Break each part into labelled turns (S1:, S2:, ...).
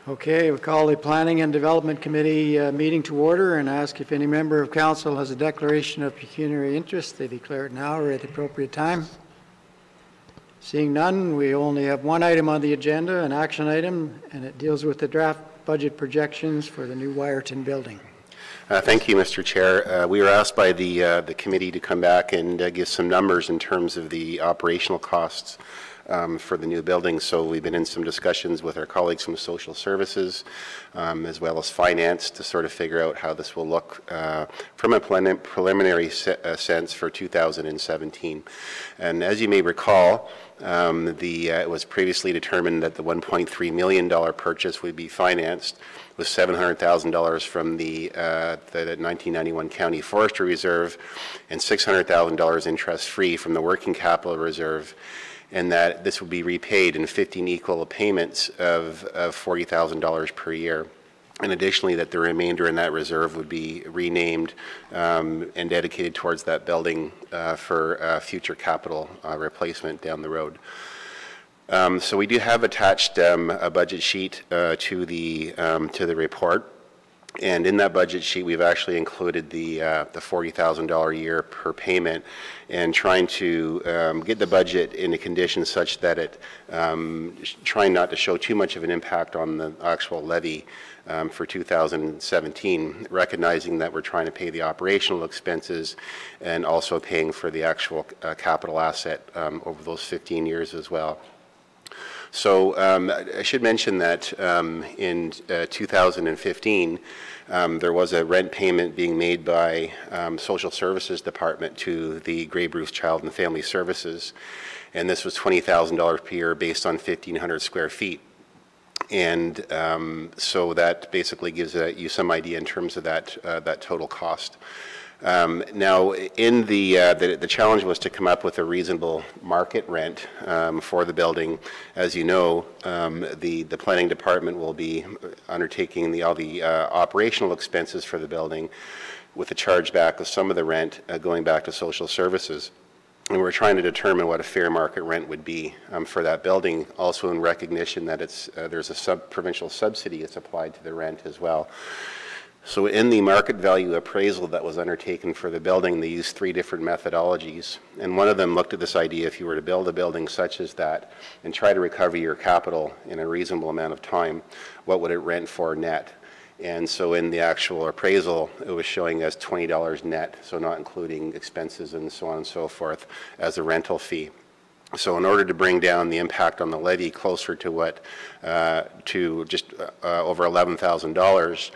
S1: Okay, we call the Planning and Development Committee meeting to order and ask if any member of council has a declaration of pecuniary interest. They declare it now or at the appropriate time. Seeing none, we only have one item on the agenda, an action item, and it deals with the draft budget projections for the new Wyerton building.
S2: Thank you, Mr. Chair. We were asked by the committee to come back and give some numbers in terms of the operational costs for the new building. So we've been in some discussions with our colleagues from social services as well as finance to sort of figure out how this will look from a preliminary sense for 2017. And as you may recall, it was previously determined that the $1.3 million purchase would be financed with $700,000 from the 1991 County Forestry Reserve and $600,000 interest-free from the Working Capital Reserve, and that this would be repaid in 15 equal payments of $40,000 per year. And additionally, that the remainder in that reserve would be renamed and dedicated towards that building for future capital replacement down the road. So we do have attached a budget sheet to the report, and in that budget sheet we've actually included the $40,000 a year per payment, and trying to get the budget into conditions such that it trying not to show too much of an impact on the actual levy for 2017, recognizing that we're trying to pay the operational expenses and also paying for the actual capital asset over those 15 years as well. So I should mention that in 2015, there was a rent payment being made by Social Services Department to the Grey Bruce Child and Family Services, and this was $20,000 per year based on 1,500 square feet. And so that basically gives you some idea in terms of that total cost. Now, in the challenge was to come up with a reasonable market rent for the building. As you know, the planning department will be undertaking all the operational expenses for the building, with the chargeback of some of the rent going back to social services. And we're trying to determine what a fair market rent would be for that building, also in recognition that there's a provincial subsidy that's applied to the rent as well. So in the market value appraisal that was undertaken for the building, they used 3 different methodologies. And one of them looked at this idea: if you were to build a building such as that and try to recover your capital in a reasonable amount of time, what would it rent for net? And so in the actual appraisal, it was showing as $20 net, so not including expenses and so on and so forth, as a rental fee. So in order to bring down the impact on the levy closer to what, to just over $11,000,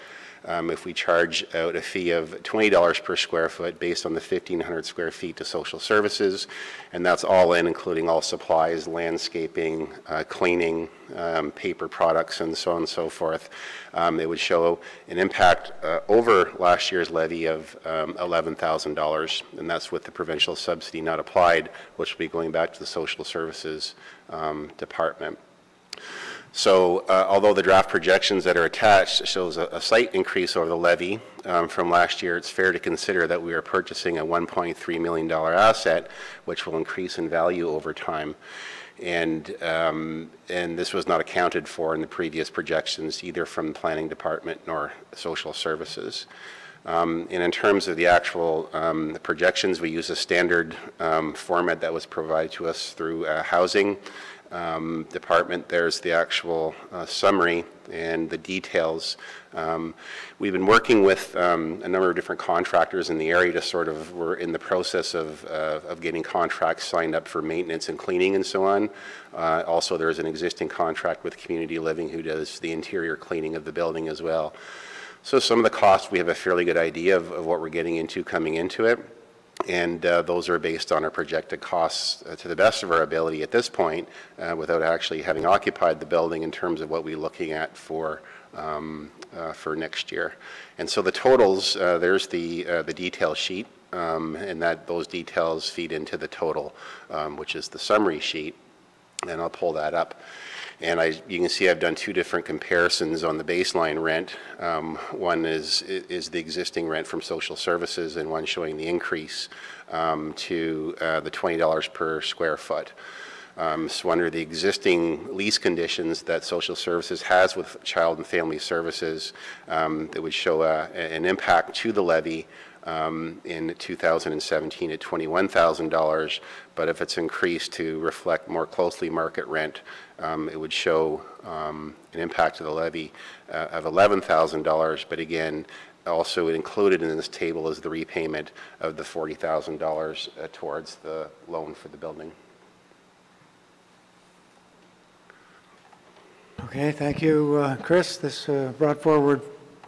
S2: if we charge out a fee of $20 per square foot based on the 1,500 square feet to social services, and that's all in, including all supplies, landscaping, cleaning, paper products, and so on and so forth, it would show an impact over last year's levy of $11,000, and that's with the provincial subsidy not applied, which will be going back to the social services department. So although the draft projections that are attached shows a slight increase over the levy from last year, it's fair to consider that we are purchasing a $1.3 million asset, which will increase in value over time. And this was not accounted for in the previous projections, either from the planning department nor social services. And in terms of the actual the projections, we use a standard format that was provided to us through housing department. There's the actual summary and the details. We've been working with a number of different contractors in the area to sort of, we're in the process of getting contracts signed up for maintenance and cleaning and so on. Also, there's an existing contract with Community Living who does the interior cleaning of the building as well. So some of the costs, we have a fairly good idea of what we're getting into coming into it. And those are based on our projected costs to the best of our ability at this point, without actually having occupied the building in terms of what we're looking at for next year. And so the totals, there's the detail sheet, and those details feed into the total, which is the summary sheet. And I'll pull that up. And you can see I've done 2 different comparisons on the baseline rent. One is the existing rent from social services, and one showing the increase to the $20 per square foot. So under the existing lease conditions that Social Services has with Child and Family Services, that would show an impact to the levy in 2017 at $21,000, but if it's increased to reflect more closely market rent, it would show an impact to the levy of $11,000, but again, also included in this table is the repayment of the $40,000 towards the loan for the building.
S1: Okay, thank you, Chris. This brought forward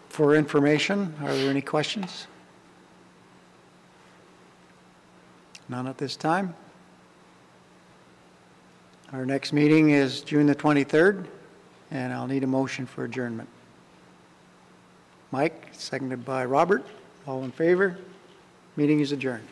S1: for information. Are there any questions? None at this time. Our next meeting is June the 23rd, and I'll need a motion for adjournment. Mike, seconded by Robert. All in favor? Meeting is adjourned.